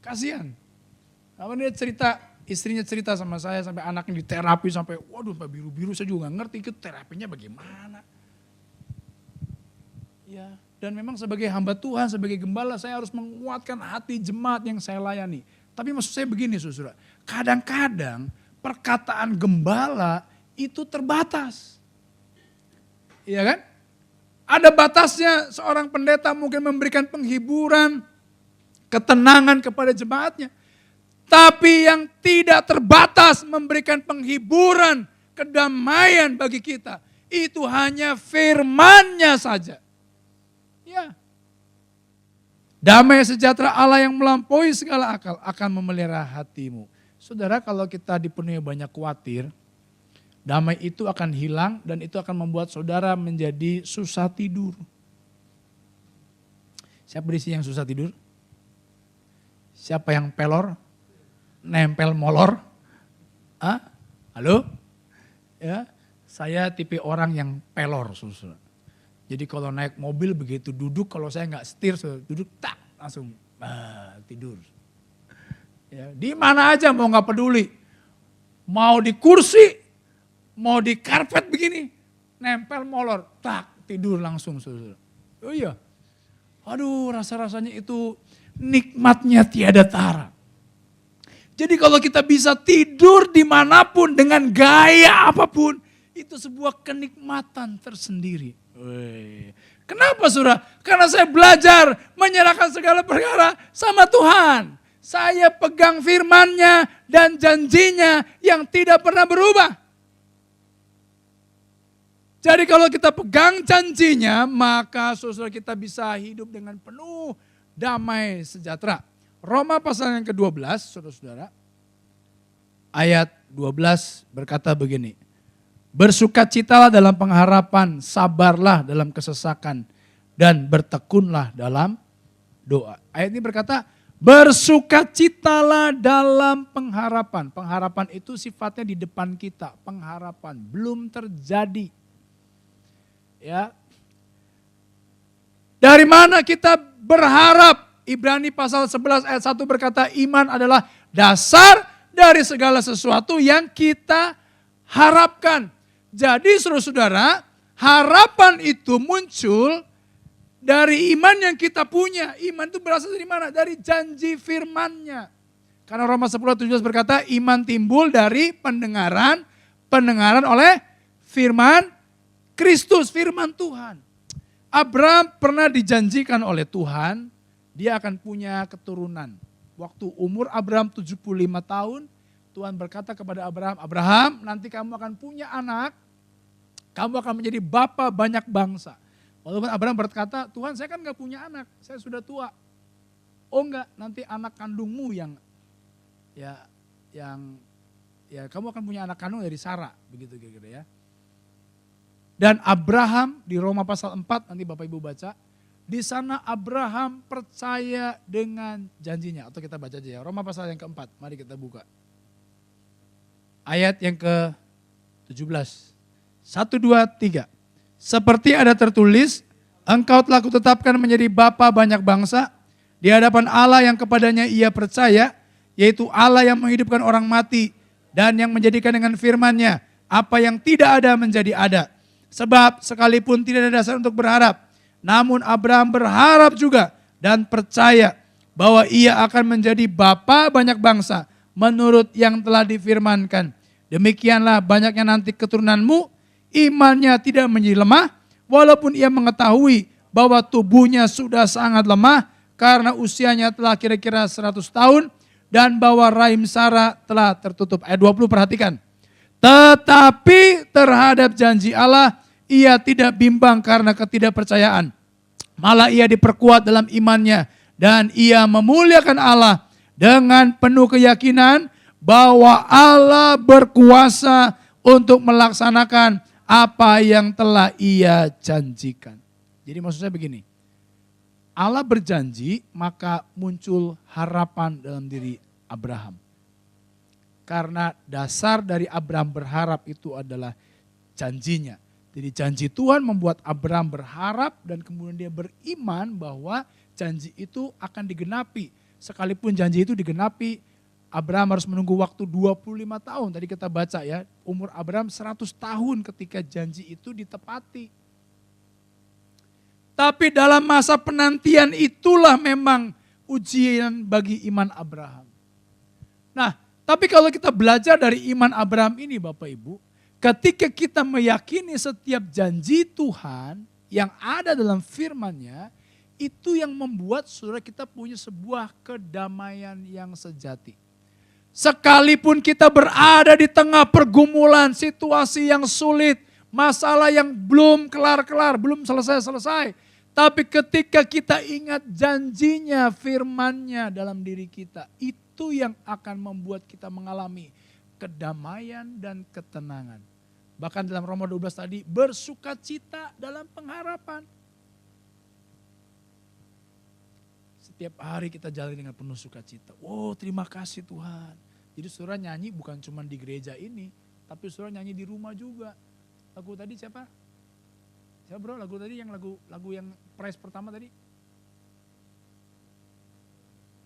Kasihan. Kalau dia cerita, istrinya cerita sama saya sampai anaknya diterapi sampai, waduh Pak biru-biru saya juga gak ngerti itu terapinya bagaimana. Ya, dan memang sebagai hamba Tuhan, sebagai gembala saya harus menguatkan hati jemaat yang saya layani. Tapi maksud saya begini saudara, kadang-kadang perkataan gembala itu terbatas. Iya kan? Ada batasnya seorang pendeta mungkin memberikan penghiburan, ketenangan kepada jemaatnya. Tapi yang tidak terbatas memberikan penghiburan, kedamaian bagi kita. Itu hanya firman-Nya saja. Ya. Damai sejahtera Allah yang melampaui segala akal akan memelihara hatimu. Saudara, kalau kita dipenuhi banyak khawatir, damai itu akan hilang dan itu akan membuat saudara menjadi susah tidur. Siapa di sini yang susah tidur? Siapa yang pelor? Nempel molor? Halo? Ya, saya tipe orang yang pelor, saudara. Jadi kalau naik mobil begitu duduk, kalau saya nggak setir, duduk tak langsung tidur. Ya, di mana aja mau nggak peduli, mau di kursi, mau di karpet begini, nempel molor, tak tidur langsung, saudara. Oh iya, aduh rasa-rasanya itu nikmatnya tiada tara. Jadi kalau kita bisa tidur dimanapun dengan gaya apapun, itu sebuah kenikmatan tersendiri. Kenapa saudara? Karena saya belajar menyerahkan segala perkara sama Tuhan. Saya pegang firman-Nya dan janjinya yang tidak pernah berubah. Jadi kalau kita pegang janjinya, maka saudara kita bisa hidup dengan penuh damai sejahtera. Roma pasal yang ke-12, saudara-saudara, ayat 12 berkata begini. Bersukacitalah dalam pengharapan, sabarlah dalam kesesakan, dan bertekunlah dalam doa. Ayat ini berkata, Bersukacitalah dalam pengharapan. Pengharapan itu sifatnya di depan kita. Pengharapan belum terjadi. Ya. Dari mana kita berharap? Ibrani pasal 11 ayat 1 berkata iman adalah dasar dari segala sesuatu yang kita harapkan. Jadi saudara-saudara, harapan itu muncul dari iman yang kita punya. Iman itu berasal dari mana? Dari janji firman-Nya. Karena Roma 10:17 berkata iman timbul dari pendengaran, pendengaran oleh firman Kristus, firman Tuhan. Abraham pernah dijanjikan oleh Tuhan, dia akan punya keturunan. Waktu umur Abraham 75 tahun, Tuhan berkata kepada Abraham, Abraham nanti kamu akan punya anak, kamu akan menjadi bapa banyak bangsa. Walaupun Abraham berkata, Tuhan saya kan gak punya anak, saya sudah tua. Oh enggak, nanti anak kandungmu yang kamu akan punya anak kandung dari Sarah, begitu kira-kira ya. Dan Abraham di Roma pasal 4, nanti Bapak Ibu baca, di sana Abraham percaya dengan janjinya. Atau kita baca aja ya, Roma pasal yang keempat, mari kita buka. Ayat yang ke-17. 1, 2, 3. Seperti ada tertulis, engkau telah kutetapkan menjadi bapa banyak bangsa, di hadapan Allah yang kepadanya ia percaya, yaitu Allah yang menghidupkan orang mati, dan yang menjadikan dengan firman-Nya, apa yang tidak ada menjadi ada. Sebab sekalipun tidak ada dasar untuk berharap, namun Abraham berharap juga dan percaya bahwa ia akan menjadi bapa banyak bangsa, menurut yang telah difirmankan. Demikianlah banyaknya nanti keturunanmu, imannya tidak menjadi lemah, walaupun ia mengetahui bahwa tubuhnya sudah sangat lemah, karena usianya telah kira-kira 100 tahun, dan bahwa rahim Sarah telah tertutup. Ayat 20 perhatikan. Tetapi terhadap janji Allah, ia tidak bimbang karena ketidakpercayaan. Malah ia diperkuat dalam imannya, dan ia memuliakan Allah dengan penuh keyakinan, bahwa Allah berkuasa untuk melaksanakan apa yang telah ia janjikan. Jadi maksud saya begini, Allah berjanji maka muncul harapan dalam diri Abraham. Karena dasar dari Abraham berharap itu adalah janjinya. Jadi janji Tuhan membuat Abraham berharap dan kemudian dia beriman bahwa janji itu akan digenapi. Sekalipun janji itu digenapi, Abraham harus menunggu waktu 25 tahun. Tadi kita baca ya, umur Abraham 100 tahun ketika janji itu ditepati. Tapi dalam masa penantian itulah memang ujian bagi iman Abraham. Nah, tapi kalau kita belajar dari iman Abraham ini Bapak Ibu, ketika kita meyakini setiap janji Tuhan yang ada dalam firman-Nya, itu yang membuat saudara kita punya sebuah kedamaian yang sejati. Sekalipun kita berada di tengah pergumulan, situasi yang sulit, masalah yang belum kelar-kelar, belum selesai-selesai. Tapi ketika kita ingat janjinya, firman-Nya dalam diri kita, itu yang akan membuat kita mengalami kedamaian dan ketenangan. Bahkan dalam Roma 12 tadi, bersukacita dalam pengharapan. Setiap hari kita jalani dengan penuh sukacita. Oh, terima kasih Tuhan. Jadi saudara nyanyi bukan cuma di gereja ini, tapi saudara nyanyi di rumah juga. Lagu tadi siapa? Siapa bro? Lagu tadi yang lagu yang praise pertama tadi?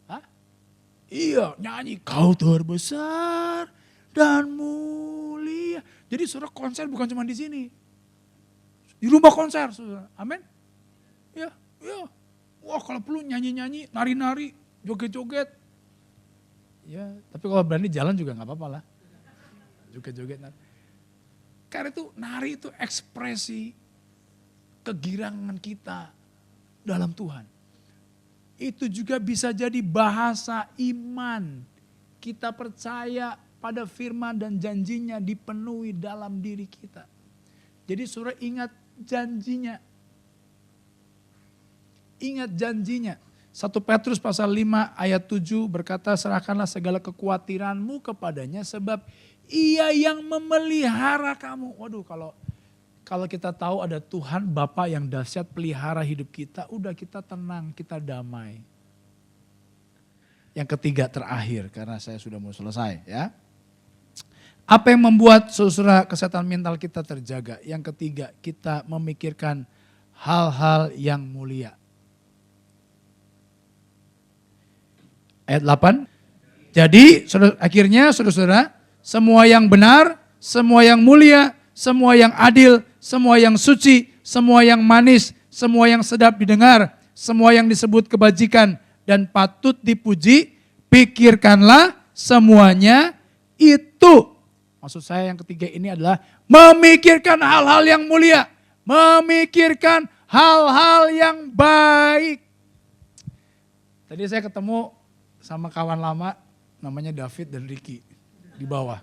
Hah? Iya, nyanyi kau terbesar dan mulia. Jadi saudara konser bukan cuma di sini. Di rumah konser saudara. Amin. Ya, ya. Wah kalau perlu nyanyi-nyanyi, nari-nari, joget-joget. Ya, tapi kalau berani jalan juga gak apa-apa lah. Joget-joget. Karena itu nari itu ekspresi kegirangan kita dalam Tuhan. Itu juga bisa jadi bahasa iman. Kita percaya pada firman dan janjinya dipenuhi dalam diri kita. Jadi saudara ingat janjinya. Ingat janjinya. 1 Petrus pasal 5 ayat 7 berkata, serahkanlah segala kekhawatiranmu kepadanya sebab ia yang memelihara kamu. Waduh, kalau kita tahu ada Tuhan Bapa yang dahsyat pelihara hidup kita, udah kita tenang, kita damai. Yang ketiga terakhir, karena saya sudah mau selesai ya. Apa yang membuat saudara kesehatan mental kita terjaga? Yang ketiga, kita memikirkan hal-hal yang mulia. Ayat 8. Jadi akhirnya saudara-saudara, semua yang benar, semua yang mulia, semua yang adil, semua yang suci, semua yang manis, semua yang sedap didengar, semua yang disebut kebajikan dan patut dipuji, pikirkanlah semuanya itu. Maksud saya yang ketiga ini adalah memikirkan hal-hal yang mulia, memikirkan hal-hal yang baik. Tadi saya ketemu sama kawan lama namanya David dan Ricky di bawah.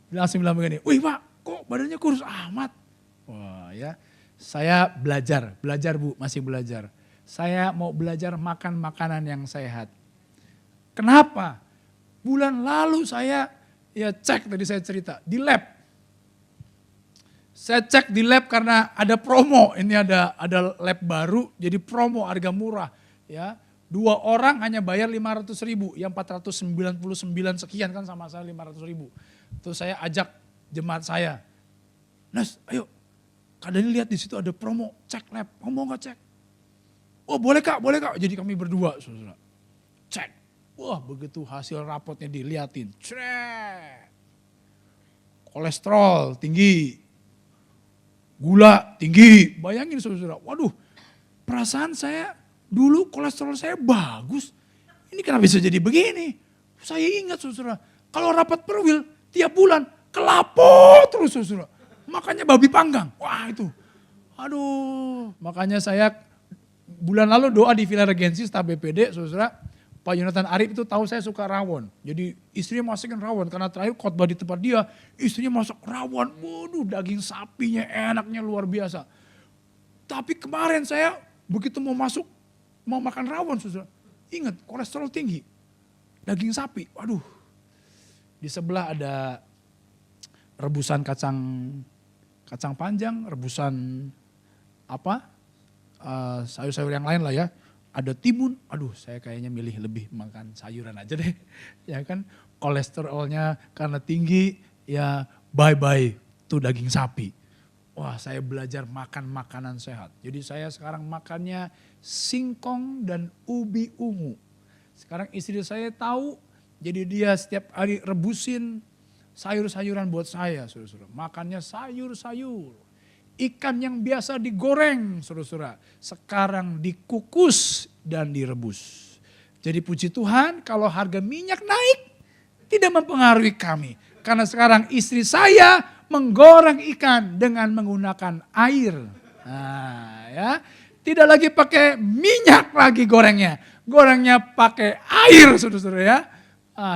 Dia langsung bilang begini, "Wih Pak, kok badannya kurus amat?" Wah ya, saya belajar Bu, masih belajar. Saya mau belajar makan makanan yang sehat. Kenapa? Bulan lalu saya cek, tadi saya cerita, di lab. Saya cek di lab karena ada promo, ini ada lab baru, jadi promo harga murah. Ya, 2 orang hanya bayar 500.000, yang 499 sekian kan sama saya 500.000. Terus saya ajak jemaat saya, "Nas, ayo, Kak Dani lihat di situ ada promo, cek lab, kamu mau gak cek?" "Oh boleh Kak, boleh Kak." Jadi kami berdua, saudara, cek. Wah begitu hasil rapotnya diliatin, cek. Kolesterol tinggi, gula tinggi, bayangin saudara, waduh perasaan saya dulu kolesterol saya bagus, ini kenapa bisa jadi begini? Saya ingat saudara, kalau rapat perwil tiap bulan kelapot terus saudara, makanya babi panggang, wah itu. Aduh, makanya saya bulan lalu doa di Villa Regensi staf BPD saudara, Pak Yonatan Arif itu tahu saya suka rawon, jadi istrinya masakin rawon, karena terakhir khotbah di tempat dia, istrinya masak rawon, waduh daging sapinya enaknya luar biasa. Tapi kemarin saya begitu mau makan rawon, saudara, ingat kolesterol tinggi, daging sapi, waduh. Di sebelah ada rebusan kacang panjang, rebusan sayur-sayur yang lain lah ya. Ada timun, aduh saya kayaknya milih lebih makan sayuran aja deh. Ya kan, kolesterolnya karena tinggi, ya bye-bye tuh daging sapi. Wah saya belajar makan makanan sehat. Jadi saya sekarang makannya singkong dan ubi ungu. Sekarang istri saya tahu, jadi dia setiap hari rebusin sayur-sayuran buat saya, saudara-saudara. Makannya sayur-sayur. Ikan yang biasa digoreng, saudara-saudara. Sekarang dikukus dan direbus. Jadi puji Tuhan kalau harga minyak naik, tidak mempengaruhi kami. Karena sekarang istri saya menggoreng ikan dengan menggunakan air. Nah, ya. Tidak lagi pakai minyak lagi gorengnya. Gorengnya pakai air, saudara-saudara ya.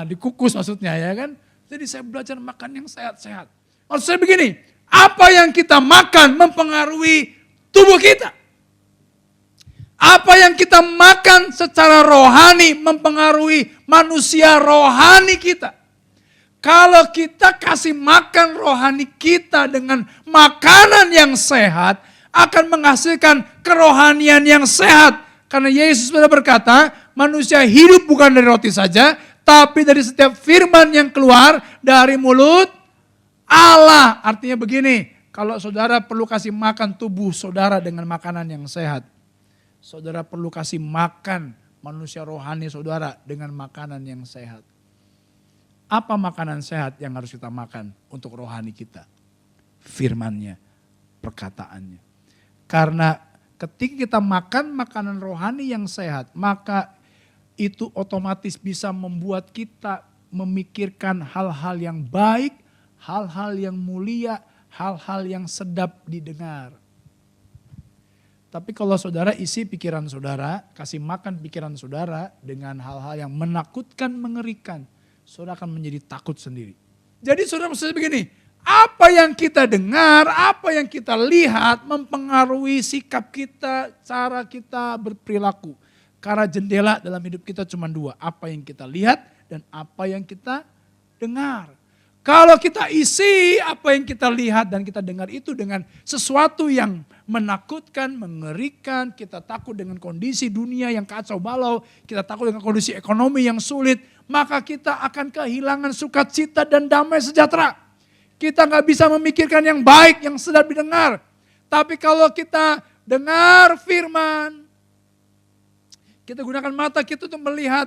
Dikukus maksudnya ya kan. Jadi saya belajar makan yang sehat-sehat. Maksud saya begini, apa yang kita makan mempengaruhi tubuh kita. Apa yang kita makan secara rohani mempengaruhi manusia rohani kita. Kalau kita kasih makan rohani kita dengan makanan yang sehat, akan menghasilkan kerohanian yang sehat. Karena Yesus sudah berkata, manusia hidup bukan dari roti saja, tapi dari setiap firman yang keluar dari mulut Allah. Artinya begini, kalau saudara perlu kasih makan tubuh saudara dengan makanan yang sehat, saudara perlu kasih makan manusia rohani saudara dengan makanan yang sehat. Apa makanan sehat yang harus kita makan untuk rohani kita? Firman-Nya, perkataannya. Karena ketika kita makan makanan rohani yang sehat, maka itu otomatis bisa membuat kita memikirkan hal-hal yang baik, hal-hal yang mulia, hal-hal yang sedap didengar. Tapi kalau saudara isi pikiran saudara, kasih makan pikiran saudara dengan hal-hal yang menakutkan, mengerikan, saudara akan menjadi takut sendiri. Jadi saudara maksudnya begini, apa yang kita dengar, apa yang kita lihat mempengaruhi sikap kita, cara kita berperilaku. Karena jendela dalam hidup kita cuma 2, apa yang kita lihat dan apa yang kita dengar. Kalau kita isi apa yang kita lihat dan kita dengar itu dengan sesuatu yang menakutkan, mengerikan, kita takut dengan kondisi dunia yang kacau balau, kita takut dengan kondisi ekonomi yang sulit, maka kita akan kehilangan sukacita dan damai sejahtera. Kita nggak bisa memikirkan yang baik, yang sedap didengar. Tapi kalau kita dengar firman, kita gunakan mata kita untuk melihat,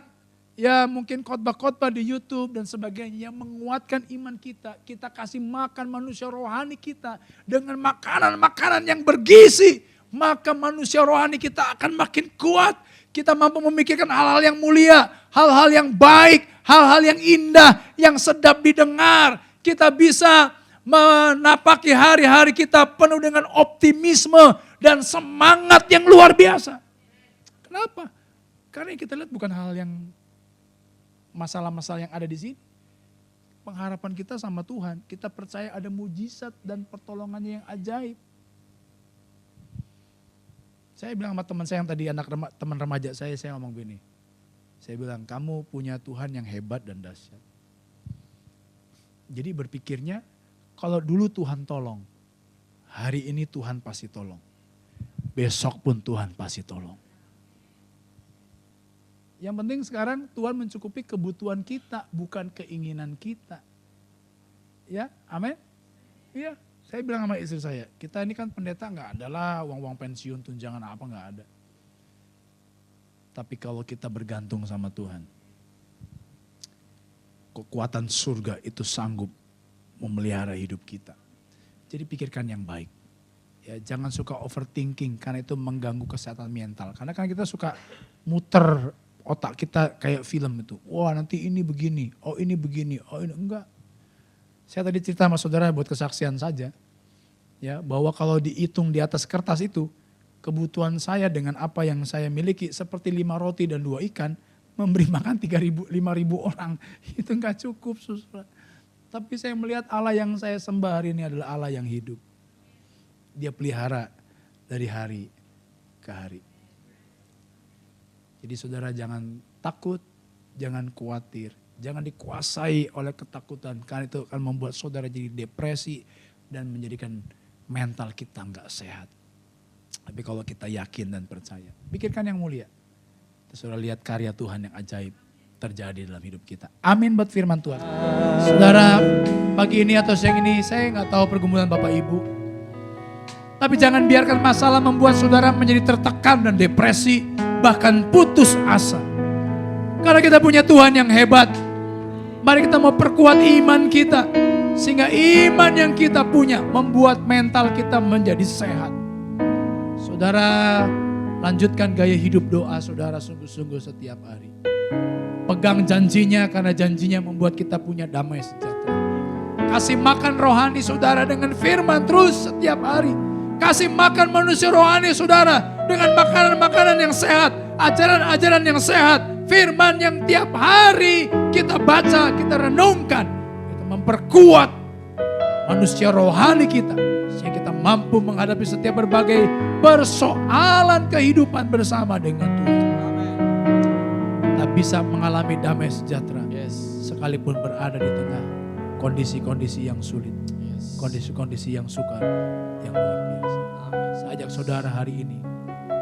ya mungkin khotbah-khotbah di YouTube dan sebagainya yang menguatkan iman kita. Kita kasih makan manusia rohani kita dengan makanan-makanan yang bergizi. Maka manusia rohani kita akan makin kuat. Kita mampu memikirkan hal-hal yang mulia, hal-hal yang baik, hal-hal yang indah, yang sedap didengar. Kita bisa menapaki hari-hari kita penuh dengan optimisme dan semangat yang luar biasa. Kenapa? Karena yang kita lihat bukan hal yang masalah-masalah yang ada di sini. Pengharapan kita sama Tuhan, kita percaya ada mujizat dan pertolongannya yang ajaib. Saya bilang sama teman saya yang tadi teman remaja saya ngomong gini. Saya bilang, kamu punya Tuhan yang hebat dan dahsyat. Jadi berpikirnya, kalau dulu Tuhan tolong, hari ini Tuhan pasti tolong. Besok pun Tuhan pasti tolong. Yang penting sekarang Tuhan mencukupi kebutuhan kita, bukan keinginan kita. Ya, amin? Iya, saya bilang sama istri saya, kita ini kan pendeta nggak adalah uang-uang pensiun, tunjangan apa nggak ada. Tapi kalau kita bergantung sama Tuhan, kekuatan surga itu sanggup memelihara hidup kita. Jadi pikirkan yang baik. Ya, jangan suka overthinking karena itu mengganggu kesehatan mental. Karena kan kita suka muter otak kita kayak film itu. Wah nanti ini begini, oh ini begini, oh ini enggak. Saya tadi cerita sama saudara buat kesaksian saja. Ya, bahwa kalau dihitung di atas kertas itu, kebutuhan saya dengan apa yang saya miliki seperti 5 roti dan 2 ikan, memberi makan 5.000 orang. Itu enggak cukup, saudara. Tapi saya melihat Allah yang saya sembah hari ini adalah Allah yang hidup. Dia pelihara dari hari ke hari. Jadi saudara jangan takut, jangan khawatir, jangan dikuasai oleh ketakutan. Karena itu akan membuat saudara jadi depresi dan menjadikan mental kita enggak sehat. Tapi kalau kita yakin dan percaya, pikirkan yang mulia. Saudara lihat karya Tuhan yang ajaib terjadi dalam hidup kita. Amin buat firman Tuhan. Saudara, pagi ini atau siang ini saya nggak tahu pergumulan Bapak Ibu. Tapi jangan biarkan masalah membuat saudara menjadi tertekan dan depresi, bahkan putus asa. Karena kita punya Tuhan yang hebat. Mari kita mau perkuat iman kita. Sehingga iman yang kita punya membuat mental kita menjadi sehat. Saudara, lanjutkan gaya hidup doa saudara sungguh-sungguh setiap hari. Pegang janjinya karena janjinya membuat kita punya damai sejahtera. Kasih makan rohani saudara dengan firman terus setiap hari. Kasih makan manusia rohani saudara dengan makanan-makanan yang sehat. Ajaran-ajaran yang sehat. Firman yang tiap hari kita baca, kita renungkan. Kita memperkuat manusia rohani kita. Sehingga kita mampu menghadapi setiap berbagai persoalan kehidupan bersama dengan Tuhan. Kita bisa mengalami damai sejahtera. Sekalipun berada di tengah kondisi-kondisi yang sulit. Kondisi-kondisi yang sukar. Yang luar biasa. Saya ajak saudara hari ini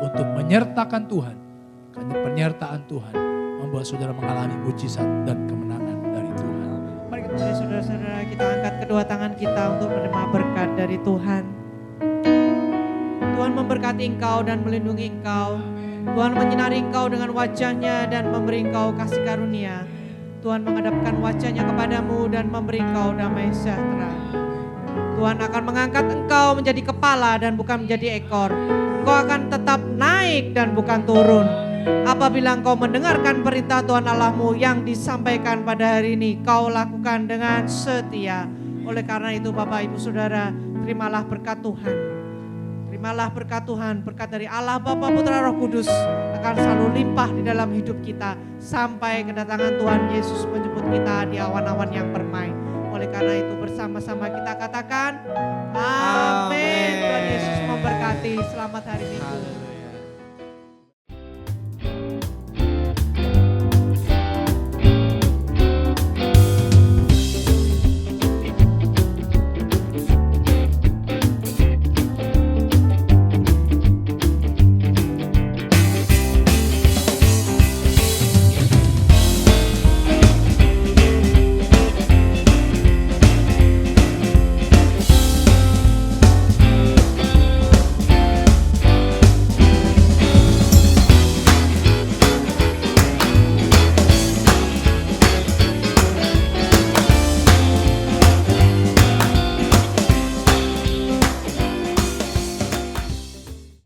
untuk menyertakan Tuhan. Karena penyertaan Tuhan membuat saudara mengalami mujizat dan kemenangan dari Tuhan. Mari saudara-saudara kita angkat kedua tangan kita untuk menerima berkat dari Tuhan. Tuhan memberkati engkau dan melindungi engkau. Tuhan menyinari engkau dengan wajahnya dan memberi engkau kasih karunia. Tuhan menghadapkan wajahnya kepadamu dan memberi engkau damai sejahtera. Tuhan akan mengangkat engkau menjadi kepala dan bukan menjadi ekor. Engkau akan tetap naik dan bukan turun. Apabila engkau mendengarkan perintah Tuhan Allahmu yang disampaikan pada hari ini, kau lakukan dengan setia. Oleh karena itu Bapak Ibu Saudara, terimalah berkat Tuhan. Terimalah berkat Tuhan, berkat dari Allah Bapa Putra Roh Kudus akan selalu limpah di dalam hidup kita sampai kedatangan Tuhan Yesus menjemput kita di awan-awan yang permai. Oleh karena itu bersama-sama kita katakan amin. Tuhan Yesus memberkati. Selamat hari Minggu.